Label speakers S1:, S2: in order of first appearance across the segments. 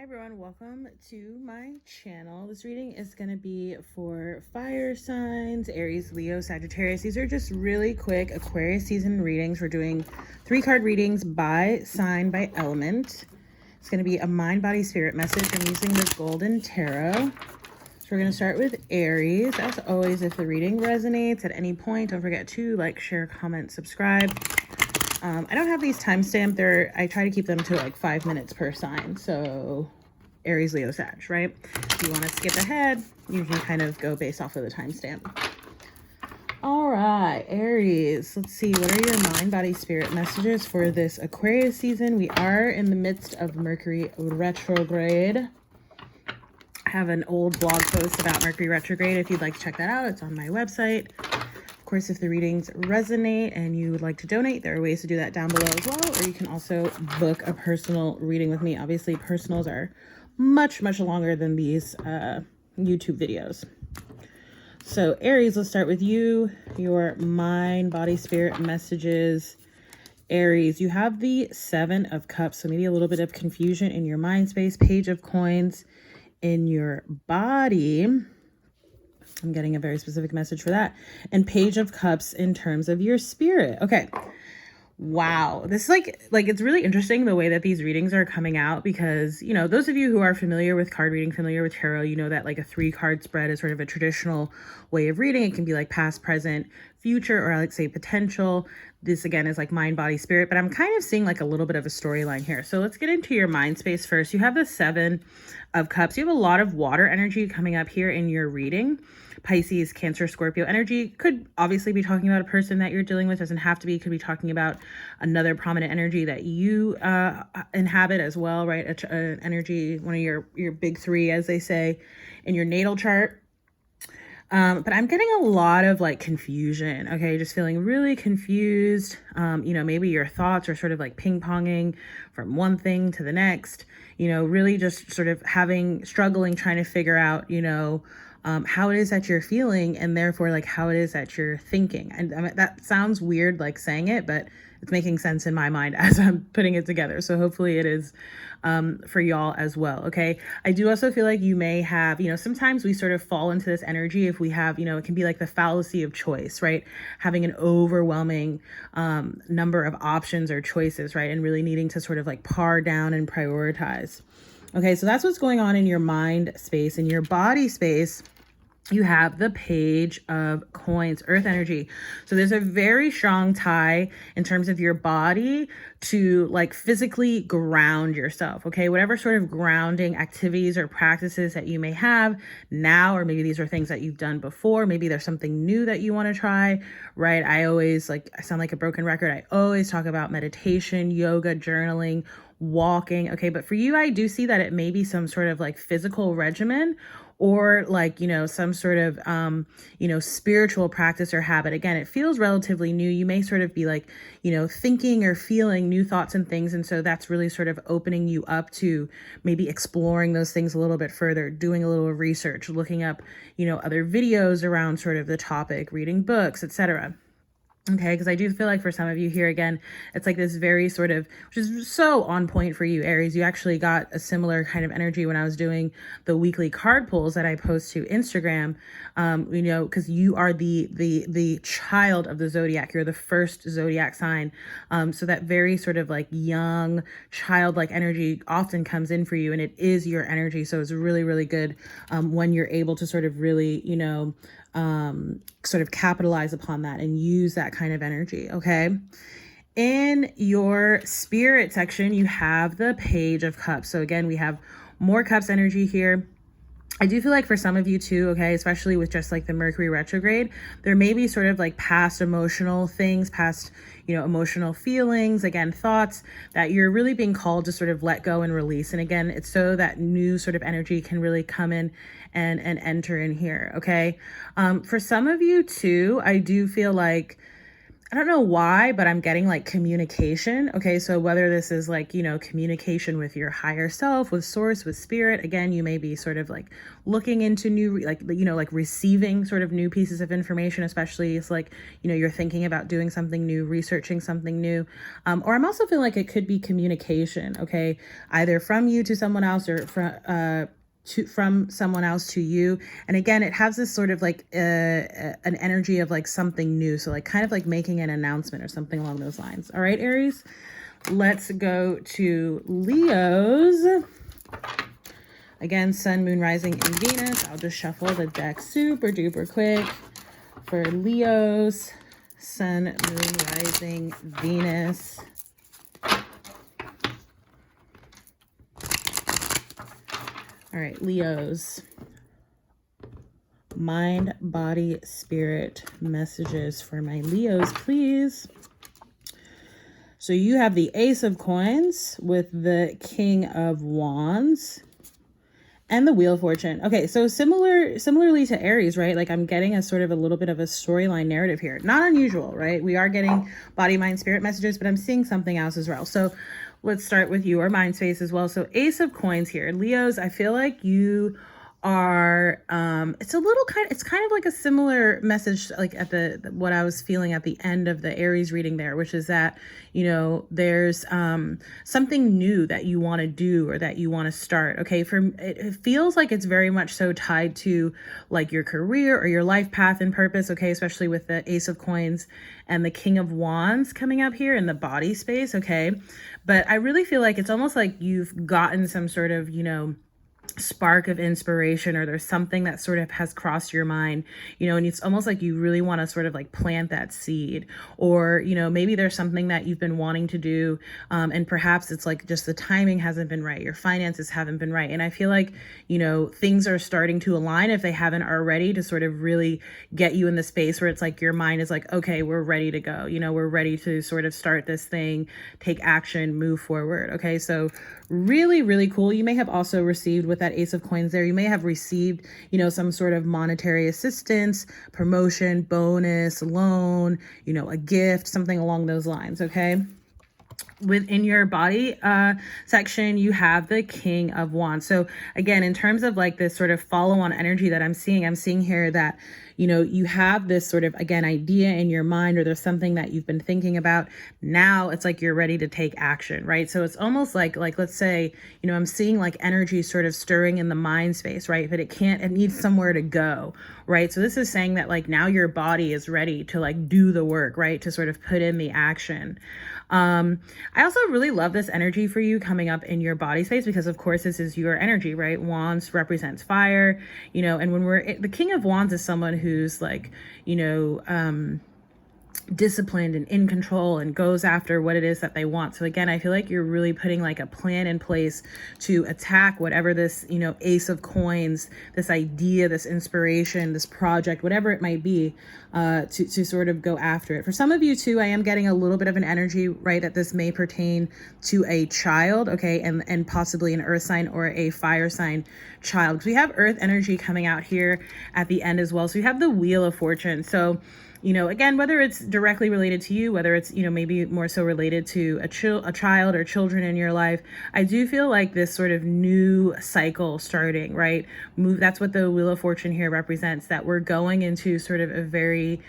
S1: Hi everyone, welcome to my channel. This reading is going to be for fire signs, Aries, Leo, Sagittarius. These are just really quick Aquarius season readings. We're doing 3-card readings by sign, by element. It's going to be a mind, body, spirit message. I'm using the Golden Tarot. So we're going to start with Aries. As always, if the reading resonates at any point, don't forget to like, share, comment, subscribe. I don't have these timestamped. I try to keep them to like 5 minutes per sign. So Aries, Leo, Sag, right? If you want to skip ahead, you can kind of go based off of the timestamp. All right, Aries. Let's see. What are your mind, body, spirit messages for this Aquarius season? We are in the midst of Mercury retrograde. I have an old blog post about Mercury retrograde. If you'd like to check that out, it's on my website. Of course, if the readings resonate and you would like to donate, there are ways to do that down below as well, or you can also book a personal reading with me. Obviously, personals are much longer than these YouTube videos. So Aries, let's start with you. Your mind, body, spirit messages. Aries, you have the 7 of Cups, so maybe a little bit of confusion in your mind space. Page of Coins in your body. I'm getting a very specific message for that. And Page of Cups in terms of your spirit. Okay. Wow. This is like it's really interesting the way that these readings are coming out, because, you know, those of you who are familiar with card reading, familiar with tarot, you know that like a 3-card spread is sort of a traditional way of reading. It can be like past, present, future, or I like say potential. This again is like mind, body, spirit, but I'm kind of seeing like a little bit of a storyline here. So let's get into your mind space first. You have the 7 of Cups. You have a lot of water energy coming up here in your reading. Pisces, Cancer, Scorpio energy. Could obviously be talking about a person that you're dealing with. Doesn't have to be. Could be talking about another prominent energy that you inhabit as well, right? An energy, one of your big 3, as they say, in your natal chart. But I'm getting a lot of like confusion. Okay, just feeling really confused. You know, maybe your thoughts are sort of like ping-ponging from one thing to the next. You know, really just sort of struggling, trying to figure out, you know, how it is that you're feeling, and therefore like how it is that you're thinking. And I mean, that sounds weird like saying it, but it's making sense in my mind as I'm putting it together. So hopefully it is for y'all as well. Okay. I do also feel like you may have, you know, sometimes we sort of fall into this energy if we have, you know, it can be like the fallacy of choice, right? Having an overwhelming number of options or choices, right? And really needing to sort of like par down and prioritize. Okay, so that's what's going on in your mind space. In your body space, you have the Page of Coins, earth energy. So there's a very strong tie in terms of your body to like physically ground yourself. Okay, whatever sort of grounding activities or practices that you may have now, or maybe these are things that you've done before. Maybe there's something new that you want to try, right? I sound like a broken record. I always talk about meditation, yoga, journaling, walking. Okay, but for you, I do see that it may be some sort of like physical regimen, or like, you know, some sort of, you know, spiritual practice or habit. Again, it feels relatively new. You may sort of be like, you know, thinking or feeling new thoughts and things. And so that's really sort of opening you up to maybe exploring those things a little bit further, doing a little research, looking up, you know, other videos around sort of the topic, reading books, etc. Okay, because I do feel like for some of you here, again, it's like this very sort of, which is so on point for you, Aries. You actually got a similar kind of energy when I was doing the weekly card pulls that I post to Instagram. You know, because you are the child of the zodiac. You're the first zodiac sign. So that very sort of like young, childlike energy often comes in for you, and it is your energy. So it's really good when you're able to sort of really, you know, sort of capitalize upon that and use that kind of energy. Okay. In your spirit section, you have the Page of Cups. So again, we have more cups energy here. I do feel like for some of you too, okay, especially with just like the Mercury retrograde, there may be sort of like past emotional things, past, you know, emotional feelings, again, thoughts that you're really being called to sort of let go and release. And again, it's so that new sort of energy can really come in and enter in here. Okay. For some of you too, I do feel like I don't know why, but I'm getting like communication. Okay. So whether this is like, you know, communication with your higher self, with source, with spirit, again, you may be sort of like looking into new, like, you know, like receiving sort of new pieces of information, especially it's like, you know, you're thinking about doing something new, researching something new. Or I'm also feeling like it could be communication. Okay. Either from you to someone else or from someone else to you. And again, it has this sort of like an energy of like something new. So like kind of like making an announcement or something along those lines. All right, Aries, let's go to Leos. Again, Sun, Moon, Rising, and Venus. I'll just shuffle the deck super duper quick for Leos, Sun, Moon, Rising, Venus. All right, Leos. Mind, body, spirit messages for my Leos, please. So you have the Ace of Coins with the King of Wands and the Wheel of Fortune. Okay, so similarly to Aries, right? Like I'm getting a sort of a little bit of a storyline narrative here. Not unusual, right? We are getting body, mind, spirit messages, but I'm seeing something else as well. So let's start with your mind space as well. So Ace of Coins here. Leos, I feel like you are it's kind of like a similar message like at what I was feeling at the end of the Aries reading there, which is that, you know, there's something new that you want to do or that you want to start. Okay, it feels like it's very much so tied to like your career or your life path and purpose. Okay, especially with the Ace of Coins and the King of Wands coming up here in the body space. Okay, but I really feel like it's almost like you've gotten some sort of, you know, spark of inspiration, or there's something that sort of has crossed your mind, you know, and it's almost like you really want to sort of like plant that seed, or, you know, maybe there's something that you've been wanting to do, and perhaps it's like just the timing hasn't been right, your finances haven't been right, and I feel like, you know, things are starting to align if they haven't already, to sort of really get you in the space where it's like your mind is like, okay, we're ready to go, you know, we're ready to sort of start this thing, take action, move forward. Okay, so really, really cool. You may have also received with that Ace of Coins there, you may have received, you know, some sort of monetary assistance, promotion, bonus, loan, you know, a gift, something along those lines. Okay. Within your body section, you have the King of Wands. So again, in terms of like this sort of follow-on energy that I'm seeing here that, you know, you have this sort of, again, idea in your mind, or there's something that you've been thinking about. Now it's like you're ready to take action, right? So it's almost like let's say, you know, I'm seeing like energy sort of stirring in the mind space, right? But it needs somewhere to go, right? So this is saying that like now your body is ready to like do the work, right? To sort of put in the action. I also really love this energy for you coming up in your body space, because of course this is your energy, right? Wands represents fire, you know, and the King of Wands is someone who's like, you know, disciplined and in control and goes after what it is that they want. So again, I feel like you're really putting like a plan in place to attack whatever this, you know, Ace of Coins, this idea, this inspiration, this project, whatever it might be, to sort of go after it. For some of you too, I am getting a little bit of an energy, right, that this may pertain to a child, okay, and possibly an earth sign or a fire sign child. Because we have earth energy coming out here at the end as well. So we have the Wheel of Fortune. So, you know, again, whether it's directly related to you, whether it's, you know, maybe more so related to a child or children in your life, I do feel like this sort of new cycle starting, right? That's what the Wheel of Fortune here represents, that we're going into sort of a very,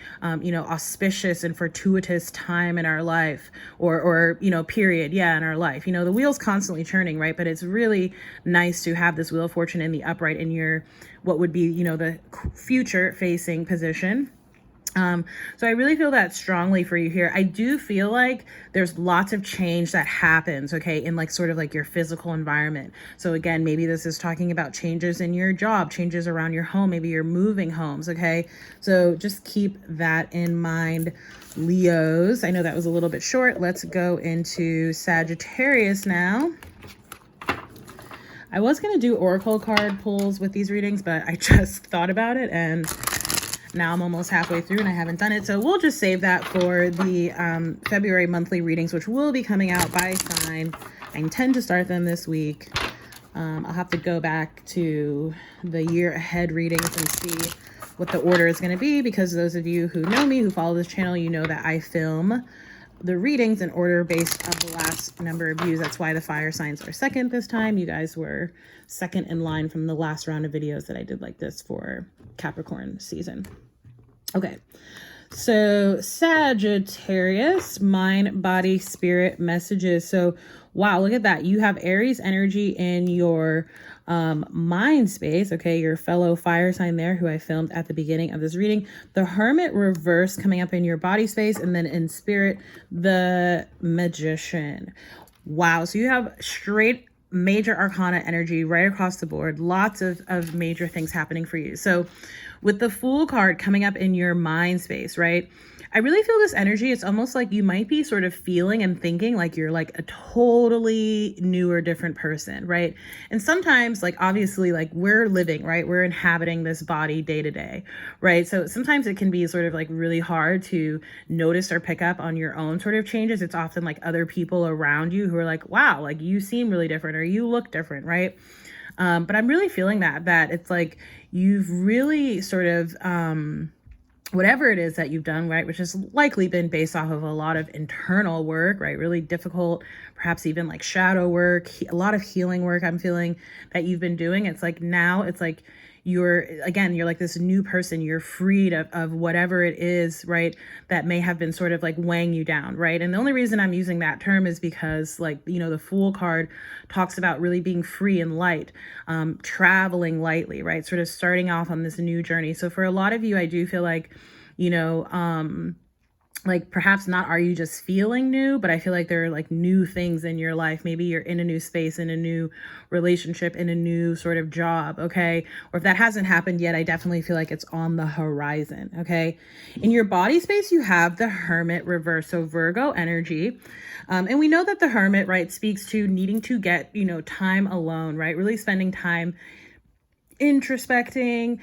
S1: you know, auspicious and fortuitous time in our life, or, you know, period. Yeah. In our life, you know, the wheel's constantly churning, right? But it's really nice to have this Wheel of Fortune in the upright in your, what would be, you know, the future facing position. So I really feel that strongly for you here. I do feel like there's lots of change that happens, okay, in like sort of like your physical environment. So again, maybe this is talking about changes in your job, changes around your home, maybe you're moving homes, okay? So just keep that in mind, Leos. I know that was a little bit short. Let's go into Sagittarius now. I was going to do oracle card pulls with these readings, but I just thought about it and now I'm almost halfway through and I haven't done it. So we'll just save that for the February monthly readings, which will be coming out by sign. I intend to start them this week. I'll have to go back to the year ahead readings and see what the order is going to be, because those of you who know me, who follow this channel, you know that I film the readings in order based on the last number of views. That's why the fire signs are second this time. You guys were second in line from the last round of videos that I did like this for Capricorn season. Okay. So Sagittarius, mind, body, spirit messages. So wow, look at that. You have Aries energy in your mind space. Okay, your fellow fire sign there, who I filmed at the beginning of this reading. The Hermit reverse coming up in your body space, and then in spirit, the Magician. Wow, so you have straight major arcana energy right across the board. Lots of major things happening for you. So with the Fool card coming up in your mind space, right? I really feel this energy. It's almost like you might be sort of feeling and thinking like you're like a totally new or different person, right? And sometimes, like, obviously, like, we're living, right? We're inhabiting this body day to day, right? So sometimes it can be sort of like really hard to notice or pick up on your own sort of changes. It's often like other people around you who are like, wow, like, you seem really different or you look different, right? But I'm really feeling that it's like you've really sort of, whatever it is that you've done, right, which has likely been based off of a lot of internal work, right, really difficult, perhaps even like shadow work, a lot of healing work I'm feeling that you've been doing. It's like now it's like you're like this new person. You're freed of whatever it is, right, that may have been sort of like weighing you down, right? And the only reason I'm using that term is because, like, you know, the Fool card talks about really being free and light, traveling lightly, right? Sort of starting off on this new journey. So for a lot of you, I do feel like, you know, like perhaps not are you just feeling new, but I feel like there are like new things in your life. Maybe you're in a new space, in a new relationship, in a new sort of job, okay? Or if that hasn't happened yet, I definitely feel like it's on the horizon, okay? In your body space, you have the Hermit reverse, so Virgo energy. And we know that the Hermit, right, speaks to needing to get, you know, time alone, right? Really spending time introspecting,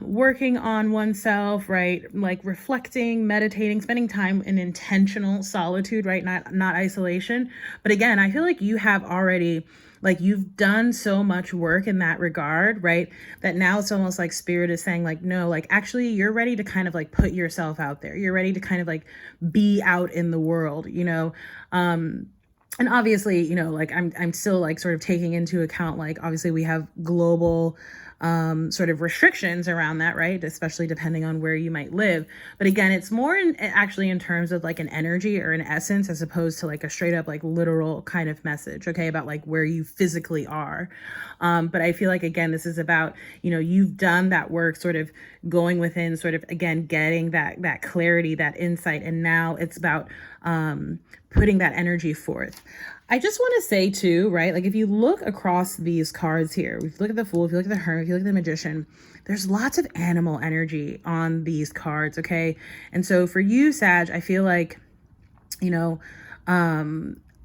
S1: working on oneself, right? Like reflecting, meditating, spending time in intentional solitude, right? Not isolation. But again, I feel like you have already, like, you've done so much work in that regard, right? That now it's almost like spirit is saying like, no, like actually you're ready to kind of like put yourself out there. You're ready to kind of like be out in the world, you know? And obviously, you know, like I'm still like sort of taking into account, like, obviously we have global sort of restrictions around that, right? Especially depending on where you might live. But again, it's more actually in terms of like an energy or an essence, as opposed to like a straight up like literal kind of message, okay, about like where you physically are. But I feel like, again, this is about, you know, you've done that work, sort of going within, sort of, again, getting that clarity, that insight. And now it's about putting that energy forth. I just want to say too, right? Like, if you look across these cards here, if you look at the Fool, if you look at the Hermit, if you look at the Magician, there's lots of animal energy on these cards, okay? And so for you, Sag, I feel like, you know,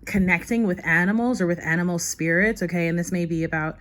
S1: connecting with animals or with animal spirits, okay? And this may be about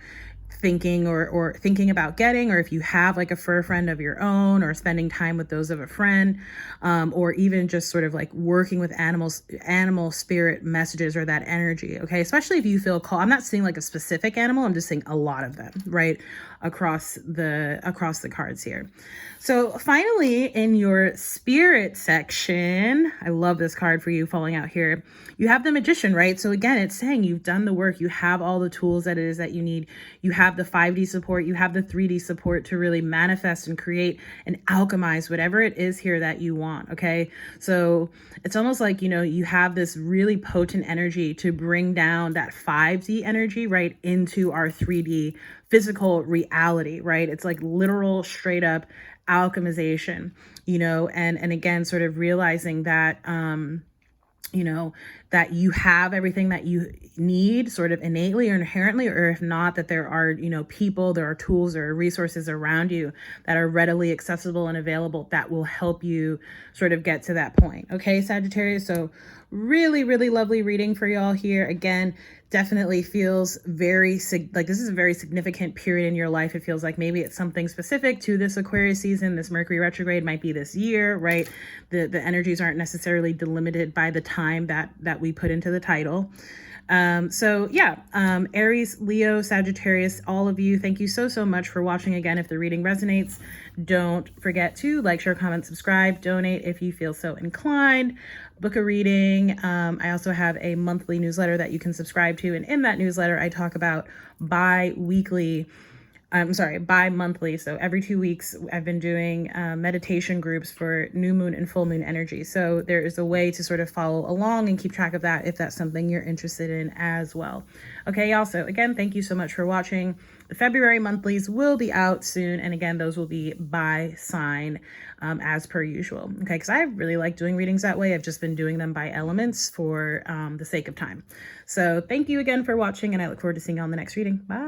S1: thinking or thinking about getting, or if you have like a fur friend of your own, or spending time with those of a friend, or even just sort of like working with animal spirit messages or that energy, okay? Especially if you feel called. I'm not seeing like a specific animal, I'm just seeing a lot of them, right, across the cards here. So finally, in your spirit section, I love this card for you falling out here. You have the Magician, right? So again, it's saying you've done the work. You have all the tools that it is that you need. You have the 5D support. You have the 3D support to really manifest and create and alchemize whatever it is here that you want, okay? So it's almost like, you know, you have this really potent energy to bring down that 5D energy, right, into our 3D physical reality, right? It's like literal, straight up alchemization, you know, and again, sort of realizing that, you know, that you have everything that you need sort of innately or inherently, or if not, that there are, you know, people, there are tools, there are resources around you that are readily accessible and available that will help you sort of get to that point. Okay, Sagittarius. So really, really lovely reading for y'all here. Again, definitely feels very like this is a very significant period in your life. It feels like maybe it's something specific to this Aquarius season. This Mercury retrograde might be this year, right? The energies aren't necessarily delimited by the time that we put into the title. So yeah, Aries, Leo, Sagittarius, all of you, thank you so much for watching. Again, if the reading resonates, don't forget to like, share, comment, subscribe, donate if you feel so inclined, book a reading. I also have a monthly newsletter that you can subscribe to. And in that newsletter, I talk about bi-monthly. So every 2 weeks, I've been doing meditation groups for new moon and full moon energy. So there is a way to sort of follow along and keep track of that if that's something you're interested in as well. Okay, y'all. So again, thank you so much for watching. The February monthlies will be out soon. And again, those will be by sign as per usual. Okay, because I really like doing readings that way. I've just been doing them by elements for the sake of time. So thank you again for watching, and I look forward to seeing you on the next reading. Bye.